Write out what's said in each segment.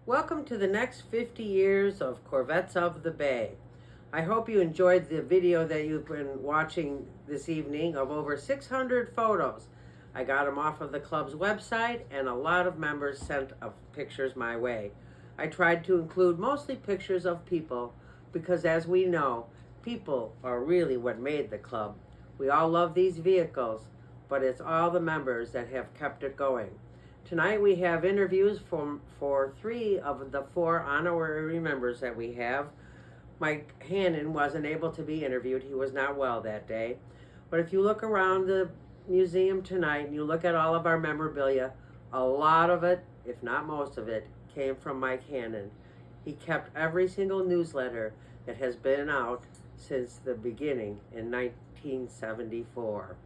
Welcome to the next 50 years of Corvettes of the Bay. I hope you enjoyed the video that you've been watching this evening of over 600 photos. I got them off of the club's website, and a lot of members sent pictures my way. I tried to include mostly pictures of people because, as we know, people are really what made the club. We all love these vehicles, but it's all the members that have kept it going. Tonight we have interviews for 3 of the 4 honorary members that we have. Mike Hannon wasn't able to be interviewed. He was not well that day. But if you look around the museum tonight and you look at all of our memorabilia, a lot of it, if not most of it, came from Mike Hannon. He kept every single newsletter that has been out since the beginning in 1974.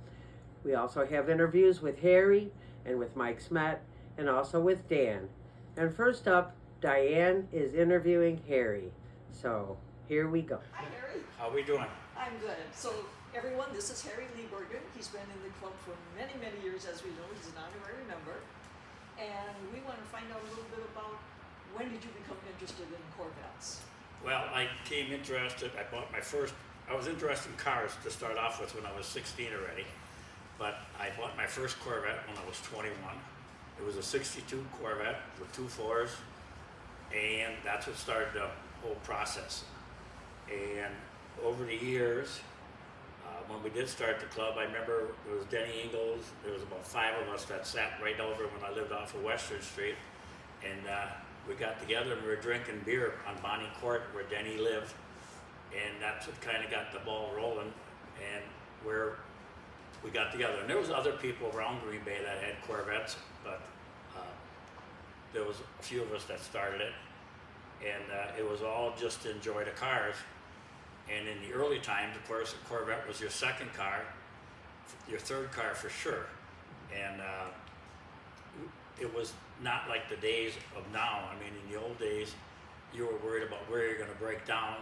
We also have interviews with Harry and with Mike Smet and also with Dan. And first up, Diane is interviewing Harry. So here we go. Hi, Harry. How are we doing? I'm good. So, everyone, this is Harry Liebergen. He's been in the club for many, many years, as we know. He's an honorary member. And we want to find out a little bit about when did you become interested in Corvettes? Well, I came interested, I was interested in cars to start off with when I was 16 already. But I bought my first Corvette when I was 21. It was a 62 Corvette with 2 4s. And that's what started the whole process. And over the years, when we did start the club, I remember it was Denny Ingalls. There was about 5 of us that sat right over when I lived off of Western Street. And we got together and we were drinking beer on Bonnie Court where Denny lived. And that's what kind of got the ball rolling. And we got together. And there was other people around Green Bay that had Corvettes, but there was a few of us that started it. And it was all just to enjoy the cars. And in the early times, of course, a Corvette was your second car, your third car for sure. And it was not like the days of now. I mean, in the old days, you were worried about where you're going to break down.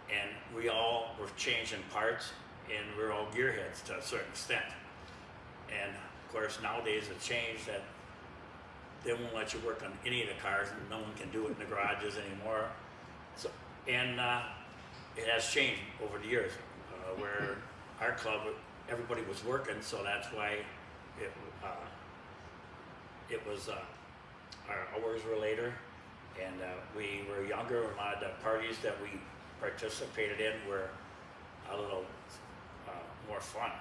And we all were changing parts, and we were all gearheads to a certain extent. And of course, nowadays it changed that they won't let you work on any of the cars, and no one can do it in the garages anymore. So, and it has changed over the years, where our club, everybody was working, so that's why it was our hours were later, and we were younger. A lot of the parties that we participated in were a little more fun.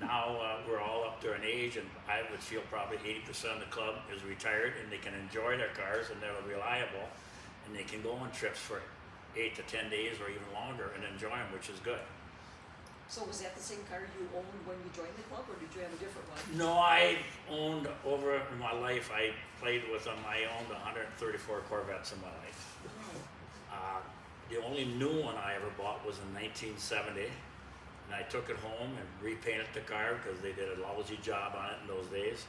Now we're all up to an age, and I would feel probably 80% of the club is retired, and they can enjoy their cars, and they're reliable, and they can go on trips for 8 to 10 days or even longer and enjoy them, which is good. So, was that the same car you owned when you joined the club, or did you have a different one? No, I owned over my life. I played with them. I owned 134 Corvettes in my life. The only new one I ever bought was in 1970. And I took it home and repainted the car because they did a lousy job on it in those days.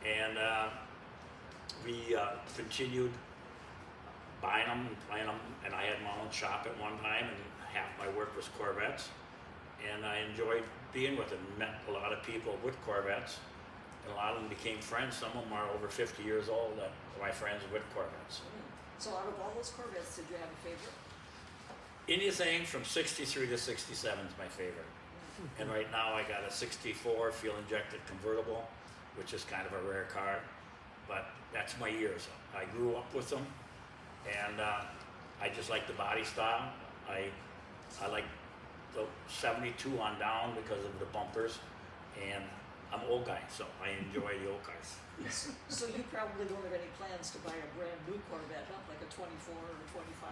And we continued buying them and playing them. And I had my own shop at one time, and half my work was Corvettes. And I enjoyed being with them. Met a lot of people with Corvettes. And a lot of them became friends. Some of them are over 50 years old that are my friends with Corvettes. So, out of all those Corvettes, did you have a favorite? Anything from 63 to 67 is my favorite. And right now I got a 64 fuel-injected convertible, which is kind of a rare car, but that's my years. I grew up with them, and I just like the body style. I like the 72 on down because of the bumpers, and I'm an old guy, so I enjoy the old cars. So you probably don't have any plans to buy a brand new Corvette, huh? Like a 24 or a 25?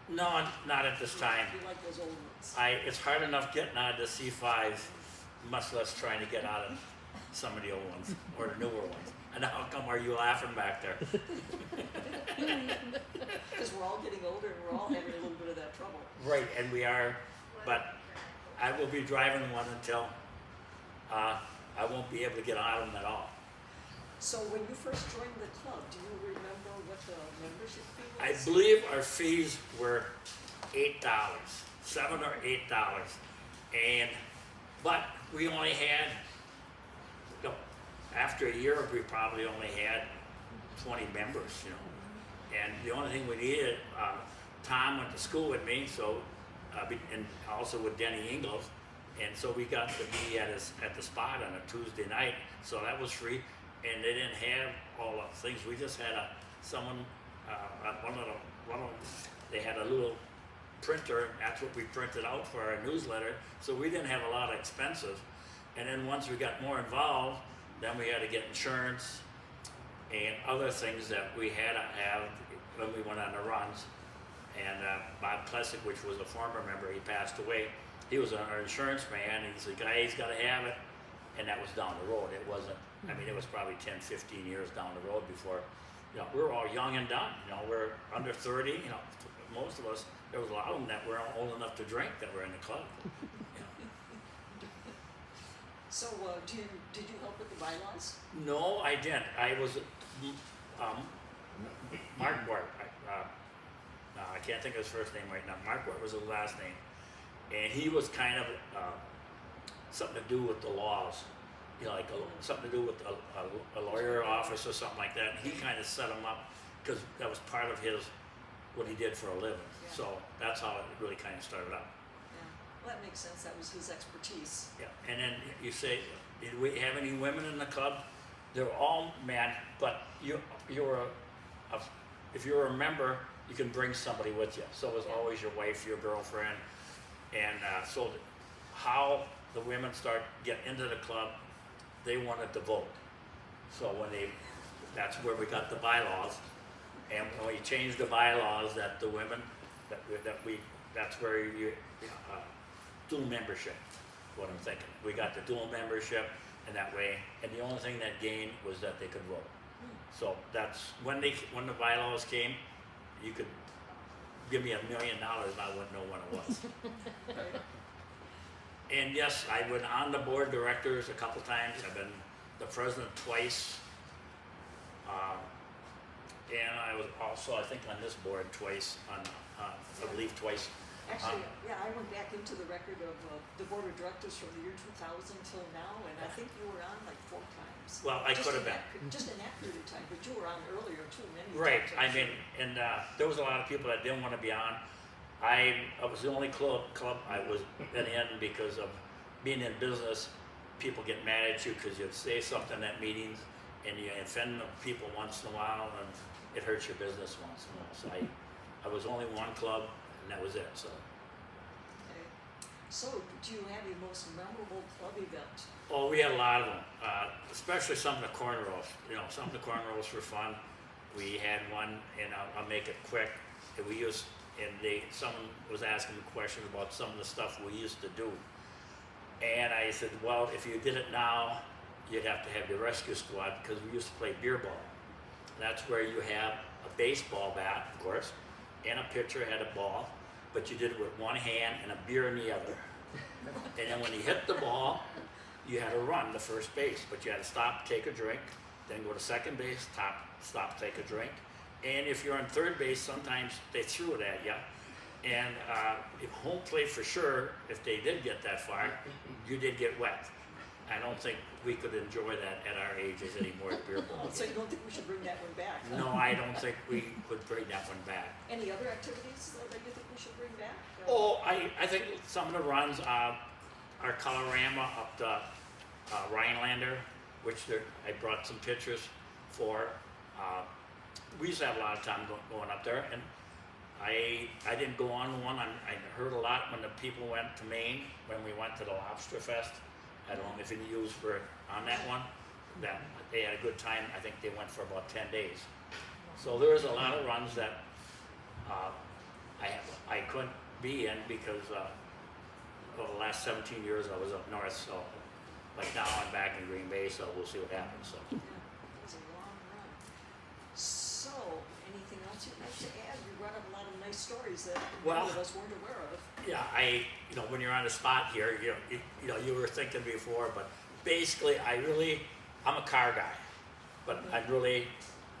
No, not at this time. You like those old ones? It's hard enough getting out of the C5s, much less trying to get out of some of the old ones or the newer ones. And how come are you laughing back there? Because we're all getting older and we're all having a little bit of that trouble. Right, and we are, but I will be driving one until I won't be able to get out of them at all. So when you first joined the club, do you remember what the membership fee I was? believe our fees were $8, $7 or $8, but we only had, after a year we probably only had 20 members, And the only thing we needed, Tom went to school with me, so and also with Denny Ingles, and so we got to be at the spot on a Tuesday night, so that was free. And they didn't have all the things. We just had someone one of them, they had a little printer. That's what we printed out for our newsletter. So we didn't have a lot of expenses. And then once we got more involved, then we had to get insurance and other things that we had to have when we went on the runs. And Bob Klesick, which was a former member, he passed away. He was our insurance man. He's the guy, he's got to have it. And that was down the road. It wasn't, I mean, it was probably 10, 15 years down the road before, you know, we were all young and done. You know, we're under 30, you know, most of us, there was a lot of them that weren't old enough to drink that were in the club. You know. So, did you help with the bylaws? No, I didn't. I was, Mark Wart, I can't think of his first name right now. Mark Wart was his last name. And he was kind of something to do with the laws, you know, like something to do with a lawyer office or something like that. And he kind of set him up because that was part of what he did for a living. Yeah. So that's how it really kind of started out. Yeah, well, that makes sense. That was his expertise. Yeah, and then you say, did we have any women in the club? They were all men, but if you're a member, you can bring somebody with you. So it was always your wife, your girlfriend, and so how the women get into the club, they wanted to vote. So that's where we got the bylaws, and when we changed the bylaws, that the women, that's where you dual membership. What I'm thinking, we got the dual membership, and that way, and the only thing that gained was that they could vote. So that's when the bylaws came, you could give me $1 million and I wouldn't know when it was. And yes, I've been on the board of directors a couple times. I've been the president twice. And I was also, I think, on this board twice, I believe twice. Actually, yeah, I went back into the record of the board of directors from the year 2000 till now, and I think you were on like 4 times. Well, I could have been. Just in that period of time, but you were on earlier too, many Right, times. I mean, and there was a lot of people that didn't want to be on. I was the only club I was been in because of being in business. People get mad at you because you say something at meetings and you offend the people once in a while, and it hurts your business once in a while. So I was only one club, and that was it. So. Okay. So, do you have a most memorable club event? Oh, we had a lot of them, especially some of the cornrows. You know, some of the cornrows were fun. We had one, and I'll make it quick. And someone was asking me questions about some of the stuff we used to do. And I said, well, if you did it now, you'd have to have the rescue squad, because we used to play beer ball. That's where you have a baseball bat, of course, and a pitcher had a ball, but you did it with one hand and a beer in the other. And then when you hit the ball, you had to run to first base, but you had to stop, take a drink, then go to second base, stop, take a drink. And if you're on third base, sometimes they threw it at you. And if home plate for sure, if they did get that far, you did get wet. I don't think we could enjoy that at our ages anymore at beer ball. So you don't think we should bring that one back? Huh? No, I don't think we could bring that one back. Any other activities that you think we should bring back? Oh, I think some of the runs, our Colorama up to Rhinelander, which I brought some pictures for. We used to have a lot of time going up there, and I didn't go on one. I heard a lot when the people went to Maine, when we went to the Lobster Fest. I don't know if any of you were on that one. That they had a good time. I think they went for about 10 days. So there was a lot of runs that I couldn't be in because over the last 17 years I was up north. So, but now I'm back in Green Bay, so we'll see what happens. So. Yeah, it was a long run. So, anything else you'd like to add? You brought up a lot of nice stories that many of us weren't aware of. Yeah, when you're on the spot here, you were thinking before, but basically, I'm a car guy, but I'm really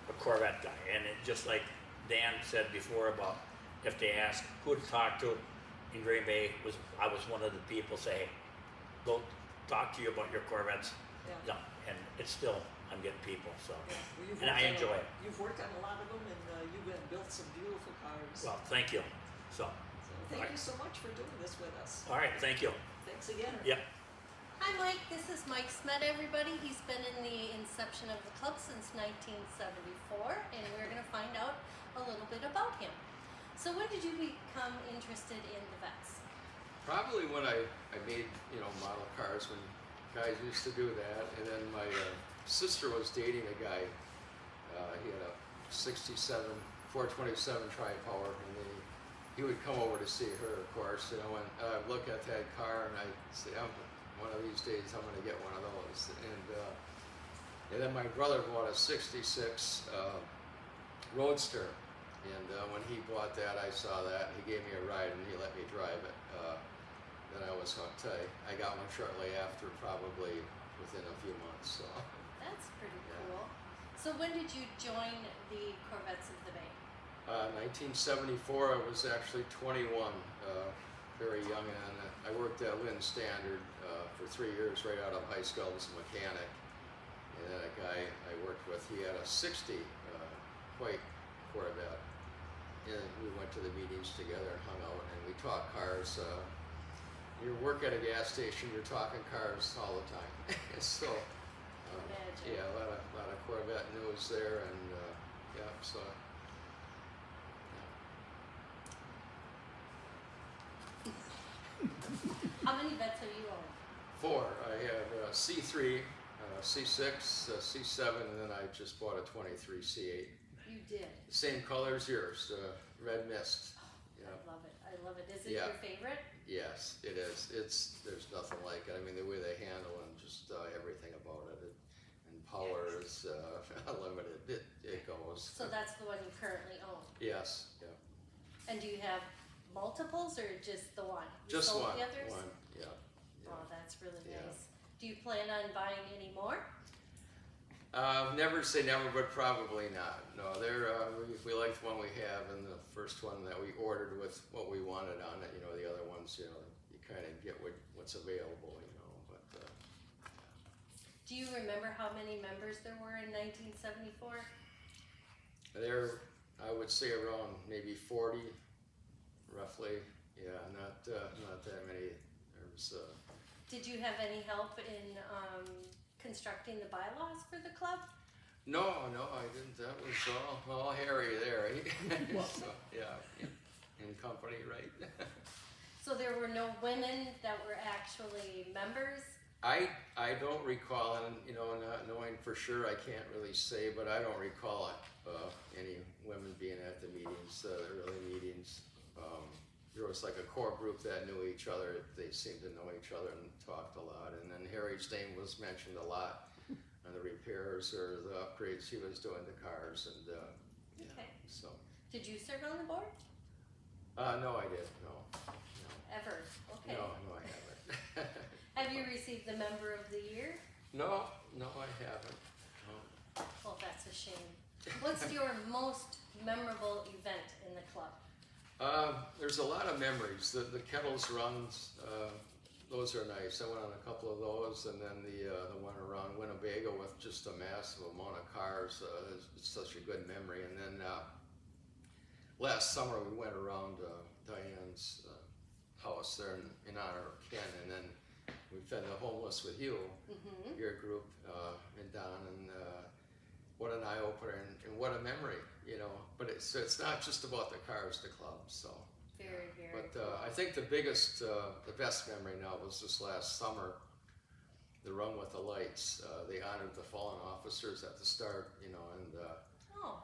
a Corvette guy, and just like Dan said before about if they ask who to talk to in Green Bay, I was one of the people say, go talk to you about your Corvettes. Yeah. Yeah, and it's still, I'm getting people. So, Yeah. Well, and I enjoy it. You've worked on a lot of them, and you've built some beautiful cars. Well, thank you. So, So thank you so much for doing this with us. all right, thank you. Thanks again. Yep. Hi Mike, this is Mike Smet, everybody. He's been in the inception of the club since 1974, and we're going to find out a little bit about him. So when did you become interested in the vets? Probably when I made, model cars, when guys used to do that. And then my sister was dating a guy. He had a 67 427 tri-power, and then he would come over to see her, of course, and I'd look at that car and I'd say, one of these days I'm going to get one of those. And then my brother bought a 66 Roadster. And when he bought that, I saw that. He gave me a ride and he let me drive it. Then I was hooked. I got one shortly after, probably within a few months. So. That's pretty Yeah. cool. So when did you join the Corvettes of the Bay? 1974, I was actually 21, very young, and I worked at Lynn Standard for 3 years right out of high school as a mechanic. And then a guy I worked with, he had a 60 white Corvette. And we went to the meetings together, hung out, and we talked cars. You work at a gas station, you're talking cars all the time. So, Imagine. yeah, a lot of Corvette news there, and yeah, so. How many vets have you owned? 4. I have a C3, C6, C7, and then I just bought a 23 C8. You did. Same color as yours, red mist. Yeah. I love it. I love it. Is it Yeah. your favorite? Yes, it is. There's nothing like it. I mean, the way they handle and just everything about it, and power is unlimited. It goes. So that's the one you currently own. Yes, yeah. And do you have multiples or just the one? You Just sold one. the others? One. Yeah. Oh, that's really Yeah. nice. Do you plan on buying any more? Never say never, but probably not. No, we liked the one we have, and the first one that we ordered with what we wanted on it. The other ones, you kind of get what's available, But Do you remember how many members there were in 1974? I would say around maybe 40, roughly. Yeah, not that many. There was. Did you have any help in constructing the bylaws for the club? No, I didn't. That was all Harry there. So, yeah, in company, right? So there were no women that were actually members? I don't recall, and not knowing for sure, I can't really say, but I don't recall any women being at the meetings, the early meetings. There was like a core group that knew each other. They seemed to know each other and talked a lot. And then Harry's name was mentioned a lot on the repairs or the upgrades he was doing to cars. And yeah, Okay. so. Did you serve on the board? No, I didn't. No. Ever? Okay. No, I haven't. Have you received the Member of the Year? No, I haven't. No. Well, that's a shame. What's your most memorable event in the club? There's a lot of memories. The Kettles runs, those are nice. I went on a couple of those, and then the one around Winnebago with just a massive amount of cars. It's such a good memory. And then last summer we went around Diane's house there in honor of Ken, and then we fed the homeless with you, your group, and Don, and what an eye opener and what a memory, But it's not just about the cars, the club. So. Very, very. But cool. I think the best memory now was this last summer, the run with the lights. They honored the fallen officers at the start, and Oh,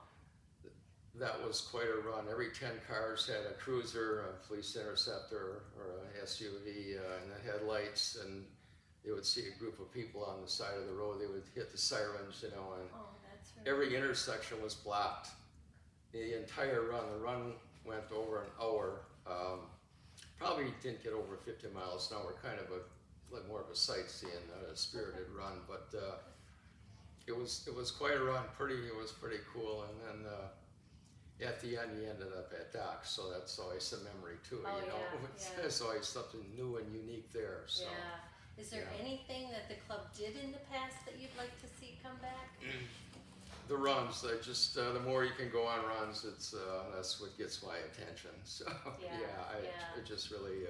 that was quite a run. Every 10 cars had a cruiser, a police interceptor, or an SUV, and it had lights, and they would see a group of people on the side of the road. They would hit the sirens, and oh, that's really every intersection was blocked. The entire run, the run went over an hour. Probably didn't get over 50 miles an hour, kind of like more of a sightseeing, a spirited run, but it was quite a run. It was pretty cool, and then at the end you ended up at docks, so that's always a memory too. Oh, yeah. There's always something new and unique there. So Yeah. Is there yeah. anything that the club did in the past that you'd like to see come come back? The runs, I just the more you can go on runs, it's that's what gets my attention. So I just really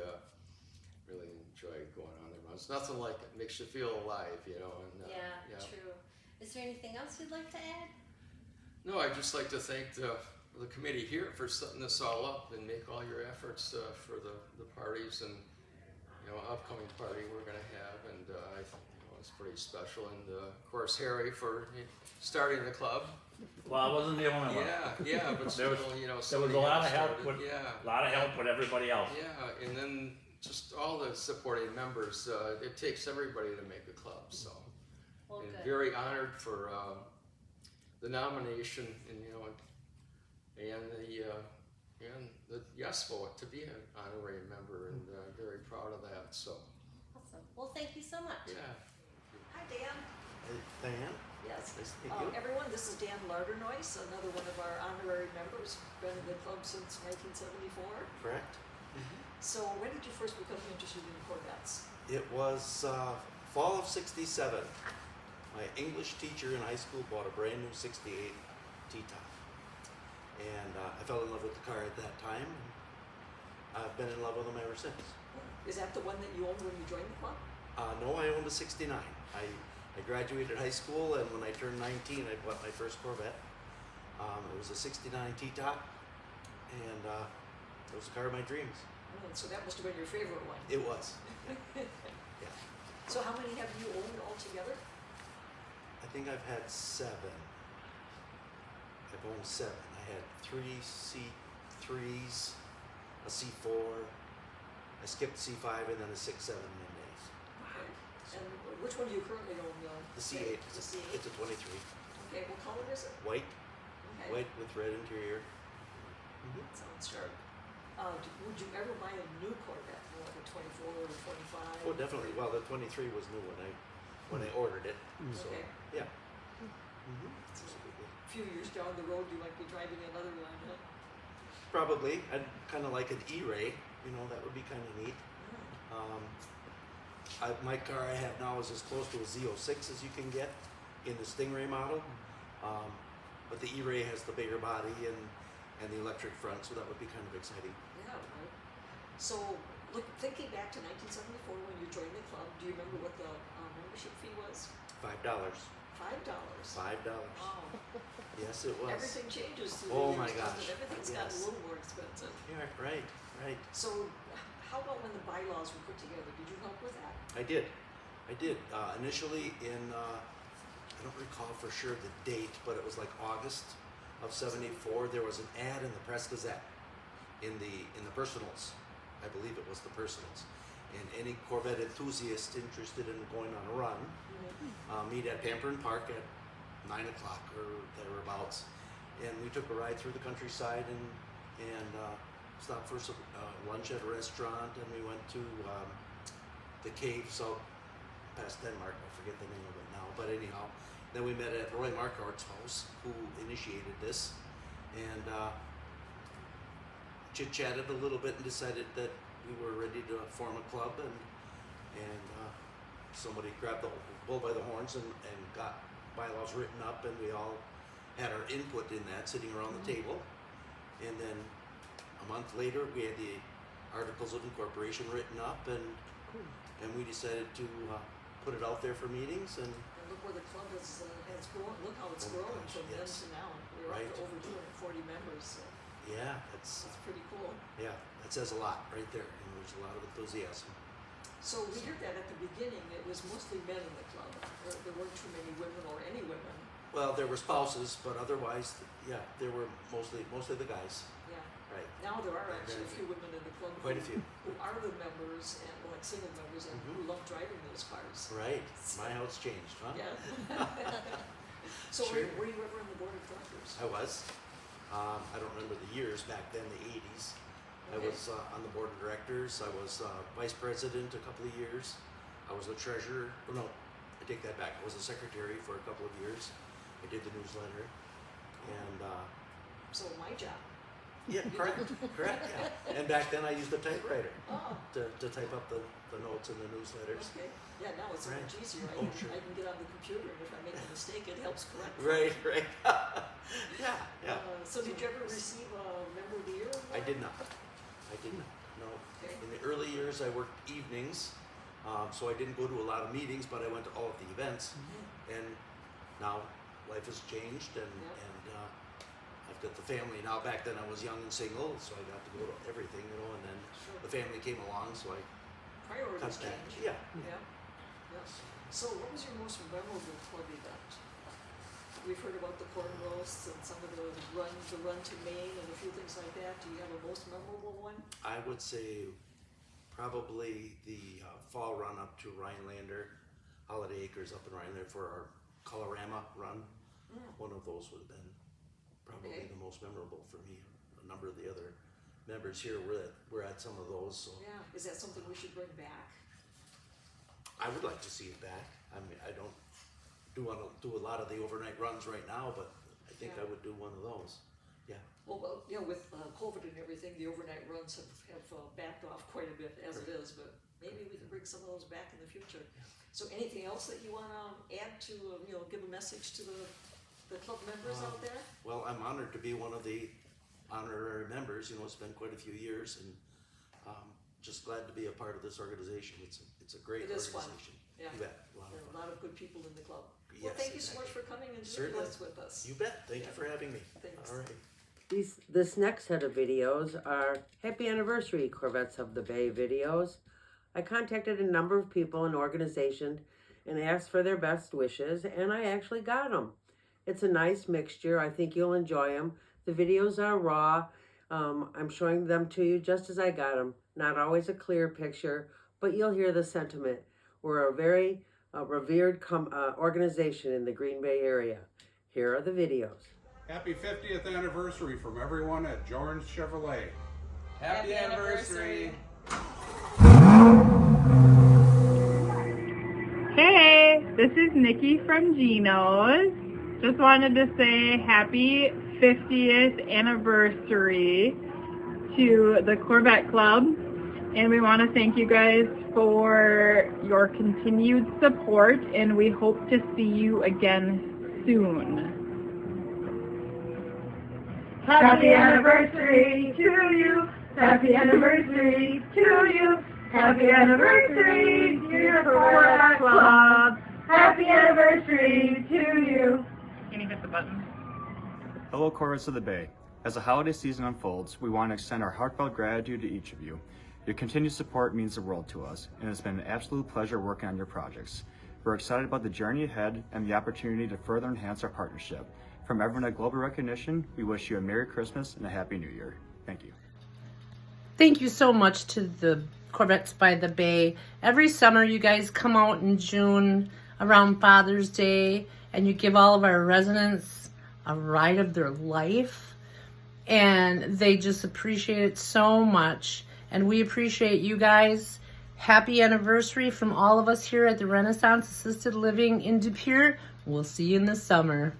really enjoy going on the runs. Nothing like it makes you feel alive, you know. And True. Is there anything else you'd like to add? No, I'd just like to thank the committee here for setting this all up and make all your efforts for the parties and upcoming party we're going to have, and I think it's pretty special. And of course Harry for starting the club. Well, I wasn't the only one. Yeah, but There was, there was a lot of help with everybody else. Yeah, and then just all the supporting members. It takes everybody to make a club. So, Well, and good. very honored for the nomination, and the yes vote to be an honorary member, and very proud of that. So, Awesome. Well, thank you so much. yeah. Hi, Dan. Hey, Diane, Yes. nice to meet you. Everyone, this is Dan Lardinois, another one of our honorary members. Been in the club since 1974. Correct. So when did you first become interested in Corvettes? It was fall of '67. My English teacher in high school bought a brand new '68 T-top. And I fell in love with the car at that time. And I've been in love with them ever since. Is that the one that you owned when you joined the club? No, I owned a '69. I graduated high school, and when I turned 19, I bought my first Corvette. It was a '69 T-top, and it was the car of my dreams. So that must have been your favorite one. It was. Yeah. So how many have you owned altogether? I think I've had 7. I've owned 7. I had 3 C3s, a C4. I skipped C5 and then a 6.7 Mondays. And which one do you currently own? The C8. The C8. It's a 23. Okay, what color is it? White, Okay. white with red interior. Sounds sharp. Would you ever buy a new Corvette, like a 24 or a 25? Oh, definitely. Well, the 23 was new when I ordered it. So Okay. yeah. So Absolutely. a few years down the road, you might be driving another one, huh? Probably. I'd kind of like an E-Ray. That would be kind of neat. My car I have now is as close to a Z06 as you can get in the Stingray model. But the E-Ray has the bigger body and the electric front, so that would be kind of exciting. Yeah, right. So, look, thinking back to 1974 when you joined the club, do you remember what the membership fee was? $5. $5. $5. Wow. Yes, it was. Everything changes through Oh the my years, doesn't gosh. it? Everything's gotten Yes. a little more expensive. Yeah, right. So, how about when the bylaws were put together? Did you help with that? I did. Initially in, I don't recall for sure the date, but it was like August of '74. There was an ad in the Press Gazette in the personals. I believe it was the personals. And any Corvette enthusiast interested in going on a run, meet at Pamperin Park at 9 o'clock or thereabouts. And we took a ride through the countryside and stopped for some lunch at a restaurant, and we went to the caves out past Denmark. I forget the name of it now, but anyhow, then we met at Roy Marquardt's house, who initiated this, and chit-chatted a little bit and decided that we were ready to form a club, and somebody grabbed the bull by the horns and got bylaws written up, and we all had our input in that, sitting around the table. And then a month later, we had the Articles of Incorporation written up, and we decided to put it out there for meetings. And And look where the club has grown. Look how it's Oh my grown gosh, from then yes. to now. We're Right. up to over 240 members. So yeah, that's pretty cool. that says a lot right there, and there's a lot of enthusiasm. So we heard that at the beginning, it was mostly men in the club. There weren't too many women or any women. Well, there were spouses, but otherwise, yeah, there were mostly the guys. Yeah. Right. Now there are And actually a then few women in the club quite a few. who are the members and like single members and who love driving those cars. Right. My house changed, huh? Yeah. So Sure. were you ever on the board of directors? I was. I don't remember the years back then, the 80s. I Okay. was on the board of directors. I was vice president a couple of years. I was the treasurer. Oh, no, I take that back. I was the secretary for a couple of years. I did the newsletter. And So my job. Yeah, correct, yeah. And back then I used a typewriter Oh, to type up the notes and the newsletters. okay. Yeah, now it's so Right. much easier. Oh, sure. I can get on the computer, and if I make a mistake, it helps correct it. Right, right. Yeah. So did you ever receive a Member of the Year award? I did not. No. Okay. In the early years, I worked evenings, so I didn't go to a lot of meetings, but I went to all of the events. And now life has changed, and I've got the family now. Back then, I was young and single, so I got to go to everything, and then Sure. the family came along, so I Priorities cut back. change. Yeah. Yeah. So what was your most memorable club event? We've heard about the corn roasts and some of the run to Maine and a few things like that. Do you have a most memorable one? I would say probably the fall run up to Rhinelander, Holiday Acres up in Rhinelander for our Colorama run. One of those would have been probably Okay. the most memorable for me. A number of the other members here were at some of those, so Yeah. Is that something we should bring back? I would like to see it back. I mean, I don't want to do a lot of the overnight runs right now, but I think Yeah. I would do one of those. Yeah. Well, with COVID and everything, the overnight runs have backed off quite a bit as it is, but maybe we can bring some of those back in the future. So anything else that you want to add to, give a message to the club members out there? Well, I'm honored to be one of the honorary members. It's been quite a few years, and just glad to be a part of this organization. It's a great It is fun. organization. Yeah. You bet. A lot There of are a fun. lot of good people in the club. Well, Yes, thank you so exactly. much for coming and doing Certainly. this with us. You bet. Thank you Yeah. for having me. Thanks. All right. This next set of videos are Happy Anniversary Corvettes of the Bay videos. I contacted a number of people and organizations and asked for their best wishes, and I actually got them. It's a nice mixture. I think you'll enjoy them. The videos are raw. I'm showing them to you just as I got them. Not always a clear picture, but you'll hear the sentiment. We're a very revered organization in the Green Bay area. Here are the videos. Happy 50th anniversary from everyone at Jorns Chevrolet. Happy anniversary. Hey, this is Nikki from Geno's. Just wanted to say happy 50th anniversary to the Corvette Club. And we want to thank you guys for your continued support, and we hope to see you again soon. Happy anniversary to you. Happy anniversary to you. Happy anniversary, dear Corvette Club. Happy anniversary to you. Can you hit the button? Hello, Corvettes of the Bay. As the holiday season unfolds, we want to extend our heartfelt gratitude to each of you. Your continued support means the world to us, and it's been an absolute pleasure working on your projects. We're excited about the journey ahead and the opportunity to further enhance our partnership. From everyone at Global Recognition, we wish you a Merry Christmas and a Happy New Year. Thank you. Thank you so much to the Corvettes by the Bay. Every summer you guys come out in June around Father's Day and you give all of our residents a ride of their life, and they just appreciate it so much, and we appreciate you guys. Happy anniversary from all of us here at the Renaissance Assisted Living in De Pere. We'll see you in the summer.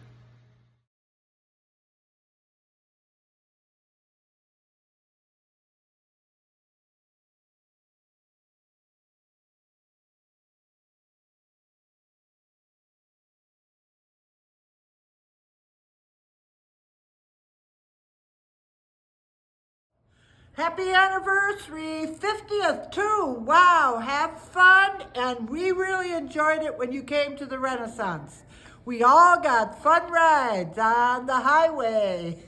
Happy anniversary, 50th too. Wow, have fun. And we really enjoyed it when you came to the Renaissance. We all got fun rides on the highway.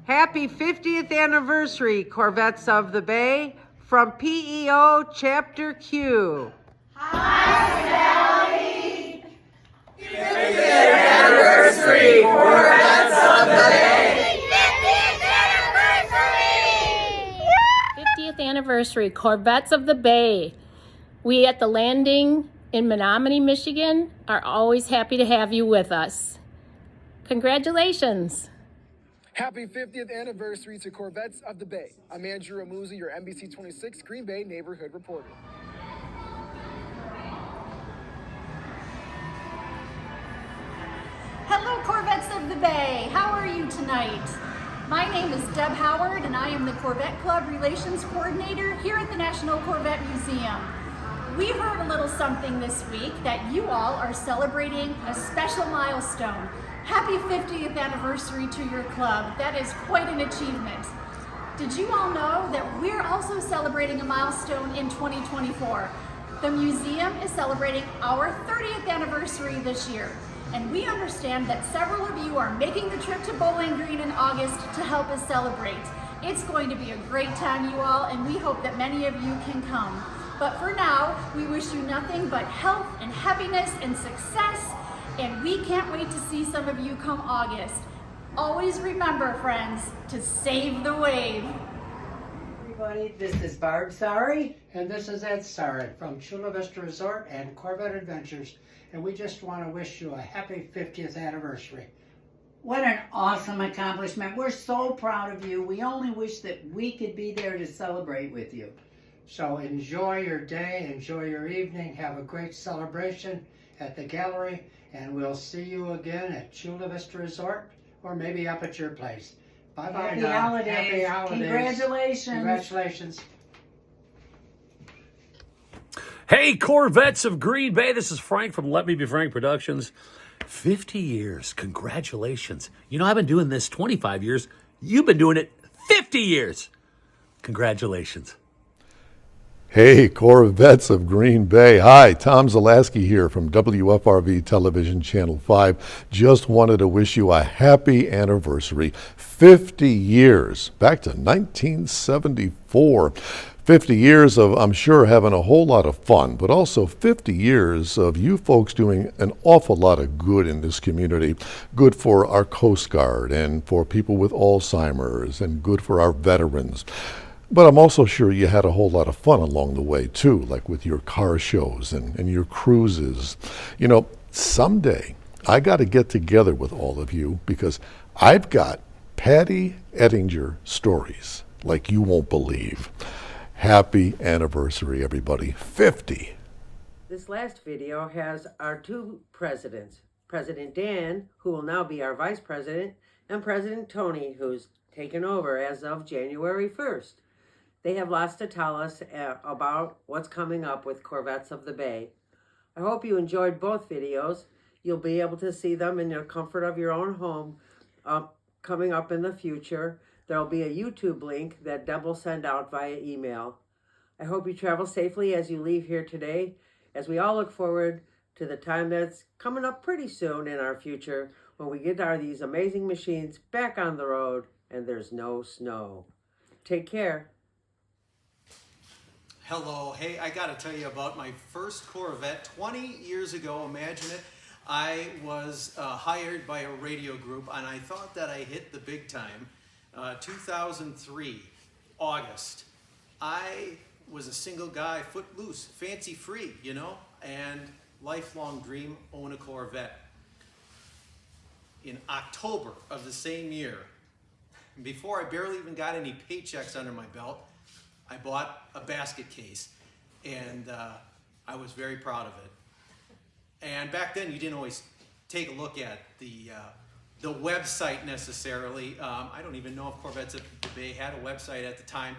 Happy 50th anniversary, Corvettes of the Bay, from PEO Chapter Q. Anniversary, Corvettes of the Bay! 50th anniversary, Corvettes of the Bay. We at the Landing in Menominee, Michigan are always happy to have you with us. Congratulations. Happy 50th anniversary to Corvettes of the Bay. I'm Andrew Amuzi, your NBC 26 Green Bay neighborhood reporter. Hello, Corvettes of the Bay. How are you tonight? My name is Deb Howard, and I am the Corvette Club Relations Coordinator here at the National Corvette Museum. We heard a little something this week that you all are celebrating a special milestone. Happy 50th anniversary to your club. That is quite an achievement. Did you all know that we're also celebrating a milestone in 2024? The museum is celebrating our 30th anniversary this year, and we understand that several of you are making the trip to Bowling Green in August to help us celebrate. It's going to be a great time, you all, and we hope that many of you can come. But for now, we wish you nothing but health and happiness and success, and we can't wait to see some of you come August. Always remember, friends, to save the wave. Everybody, this is Barb Sari. And this is Ed Sari from Chula Vista Resort and Corvette Adventures. And we just want to wish you a happy 50th anniversary. What an awesome accomplishment. We're so proud of you. We only wish that we could be there to celebrate with you. So enjoy your day, enjoy your evening, have a great celebration at the gallery, and we'll see you again at Chula Vista Resort or maybe up at your place. Bye-bye Happy now. holidays. Happy holidays. Congratulations. Congratulations. Hey, Corvettes of Green Bay. This is Frank from Let Me Be Frank Productions. 50 years. Congratulations. You know, I've been doing this 25 years. You've been doing it 50 years. Congratulations. Hey, Corvettes of Green Bay. Hi, Tom Zalaski here from WFRV Television Channel 5. Just wanted to wish you a happy anniversary. 50 years, back to 1974. 50 years of, I'm sure, having a whole lot of fun, but also 50 years of you folks doing an awful lot of good in this community. Good for our Coast Guard and for people with Alzheimer's and good for our veterans. But I'm also sure you had a whole lot of fun along the way, too, like with your car shows and your cruises. You know, someday I got to get together with all of you because I've got Patty Ettinger stories like you won't believe. Happy anniversary, everybody. 50. This last video has our two presidents, President Dan, who will now be our vice president, and President Tony, who's taken over as of January 1st. They have lots to tell us about what's coming up with Corvettes of the Bay. I hope you enjoyed both videos. You'll be able to see them in the comfort of your own home coming up in the future. There'll be a YouTube link that Deb will send out via email. I hope you travel safely as you leave here today, as we all look forward to the time that's coming up pretty soon in our future when we get these amazing machines back on the road and there's no snow. Take care. Hello. Hey, I got to tell you about my first Corvette 20 years ago. Imagine it. I was hired by a radio group, and I thought that I hit the big time. 2003, August. I was a single guy, footloose, fancy free, you know, and lifelong dream, own a Corvette. In October of the same year, before I barely even got any paychecks under my belt, I bought a basket case, and I was very proud of it. And back then, you didn't always take a look at the website necessarily. I don't even know if Corvettes of the Bay had a website at the time.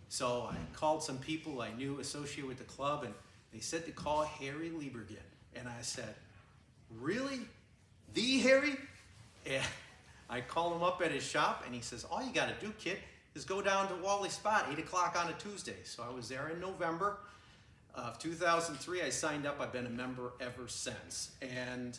So I called some people I knew associated with the club, and they said to call Harry Liebergen. And I said, really? The Harry? And I called him up at his shop, and he says, all you got to do, kid, is go down to Wally Spot, 8 o'clock on a Tuesday. So I was there in November of 2003. I signed up. I've been a member ever since. And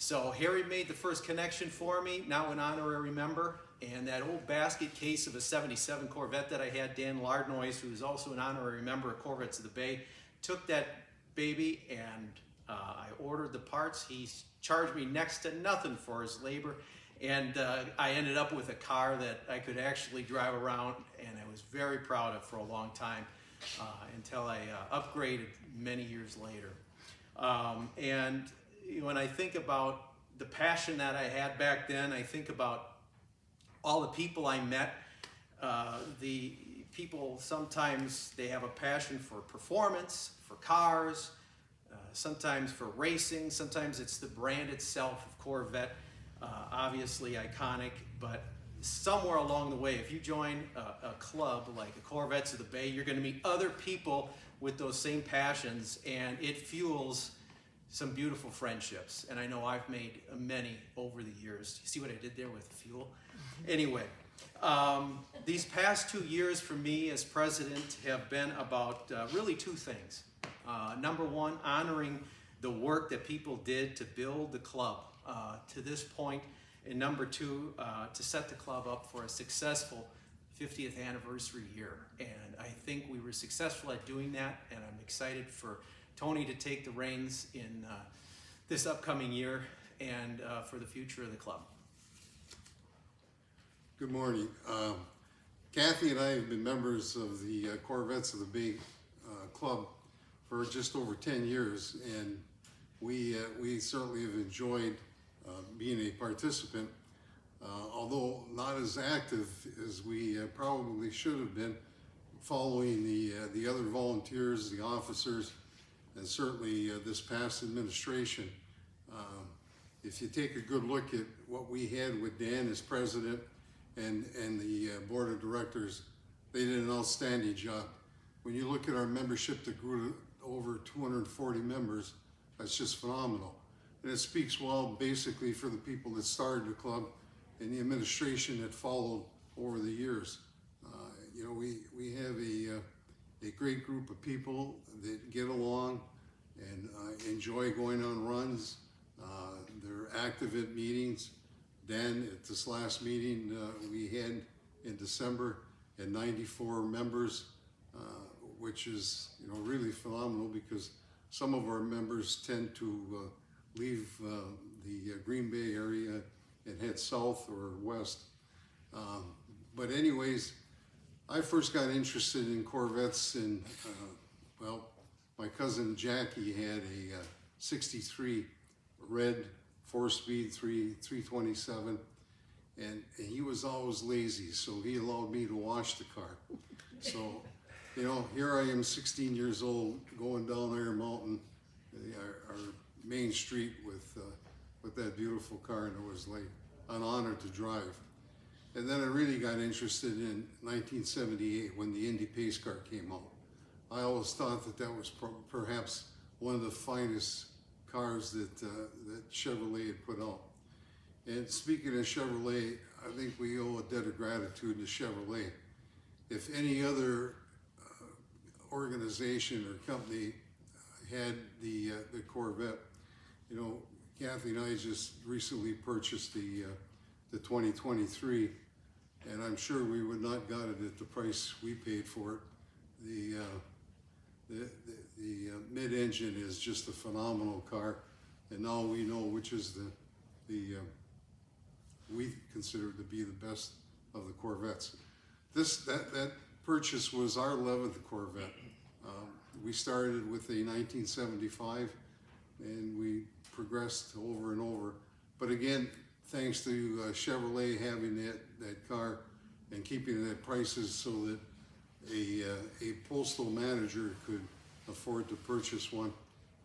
So Harry made the first connection for me, now an honorary member, and that old basket case of a 77 Corvette that I had, Dan Lardinois, who's also an honorary member of Corvettes of the Bay, took that baby and I ordered the parts. He charged me next to nothing for his labor, and I ended up with a car that I could actually drive around, and I was very proud of for a long time until I upgraded many years later. And when I think about the passion that I had back then, I think about all the people I met. The people, sometimes they have a passion for performance, for cars, sometimes for racing, sometimes it's the brand itself of Corvette, obviously iconic, but somewhere along the way, if you join a club like the Corvettes of the Bay, you're going to meet other people with those same passions, and it fuels some beautiful friendships. And I know I've made many over the years. You see what I did there with fuel? Anyway, these past 2 years for me as president have been about really two things. Number one, honoring the work that people did to build the club to this point. And number two, to set the club up for a successful 50th anniversary year. And I think we were successful at doing that, and I'm excited for Tony to take the reins in this upcoming year and for the future of the club. Good morning. Kathy and I have been members of the Corvettes of the Bay Club for just over 10 years, and we certainly have enjoyed being a participant, although not as active as we probably should have been, following the other volunteers, the officers, and certainly this past administration. If you take a good look at what we had with Dan as president and the board of directors, they did an outstanding job. When you look at our membership that grew to over 240 members, that's just phenomenal. And it speaks well basically for the people that started the club and the administration that followed over the years. You know, we have a great group of people that get along and enjoy going on runs. They're active at meetings. Dan, at this last meeting we had in December, had 94 members, which is, you know, really phenomenal, because some of our members tend to leave the Green Bay area and head south or west. But anyways, I first got interested in Corvettes in, well, my cousin Jackie had a 63 red 4-speed 327, and he was always lazy, so he allowed me to wash the car. So, you know, here I am, 16 years old, going down Iron Mountain, our main street with that beautiful car, and it was like an honor to drive. And then I really got interested in 1978 when the Indy Pace car came out. I always thought that that was perhaps one of the finest cars that Chevrolet had put out. And speaking of Chevrolet, I think we owe a debt of gratitude to Chevrolet. If any other organization or company had the Corvette, you know, Kathy and I just recently purchased the 2023, and I'm sure we would not got it at the price we paid for it. The mid-engine is just a phenomenal car, and now we know which is we consider to be the best of the Corvettes. That purchase was our 11th Corvette. We started with a 1975, and we progressed over and over. But again, thanks to Chevrolet having that car and keeping it at prices so that a postal manager could afford to purchase one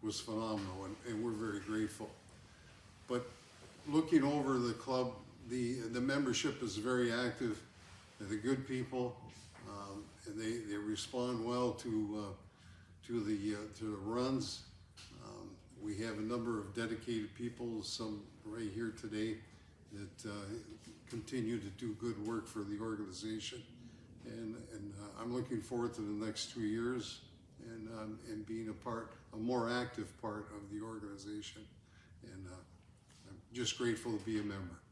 was phenomenal, and we're very grateful. But looking over the club, the membership is very active. They're good people, and they respond well to the runs. We have a number of dedicated people, some right here today, that continue to do good work for the organization. And I'm looking forward to the next 2 years and being a more active part of the organization. And just grateful to be a member.